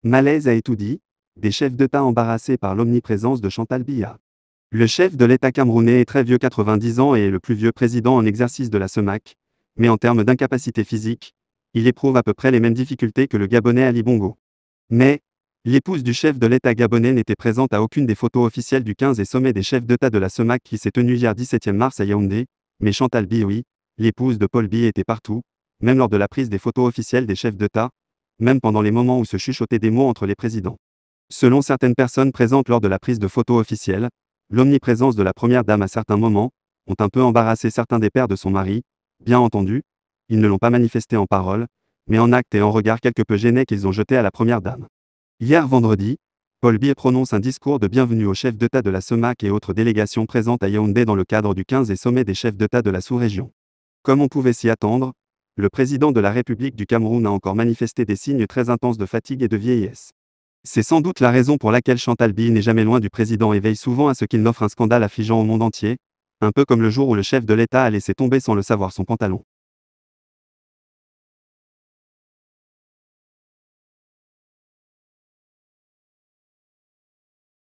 Malaise a tout dit, des chefs d'État embarrassés par l'omniprésence de Chantal Biya. Le chef de l'État camerounais est très vieux, 90 ans, et est le plus vieux président en exercice de la CEMAC, mais en termes d'incapacité physique, il éprouve à peu près les mêmes difficultés que le Gabonais Ali Bongo. Mais, l'épouse du chef de l'État gabonais n'était présente à aucune des photos officielles du 15 et sommet des chefs d'État de la CEMAC qui s'est tenu hier 17e mars à Yaoundé, mais Chantal Biya, oui, l'épouse de Paul Biya, était partout, même lors de la prise des photos officielles des chefs d'État, même pendant les moments où se chuchotaient des mots entre les présidents. Selon certaines personnes présentes lors de la prise de photos officielle, l'omniprésence de la première dame à certains moments ont un peu embarrassé certains des pères de son mari, bien entendu, ils ne l'ont pas manifesté en parole, mais en acte et en regard quelque peu gênés qu'ils ont jeté à la première dame. Hier vendredi, Paul Biya prononce un discours de bienvenue aux chefs d'État de la CEMAC et autres délégations présentes à Yaoundé dans le cadre du 15 et sommet des chefs d'État de la sous-région. Comme on pouvait s'y attendre, le président de la République du Cameroun a encore manifesté des signes très intenses de fatigue et de vieillesse. C'est sans doute la raison pour laquelle Chantal Biya n'est jamais loin du président et veille souvent à ce qu'il n'offre un scandale affligeant au monde entier, un peu comme le jour où le chef de l'État a laissé tomber sans le savoir son pantalon.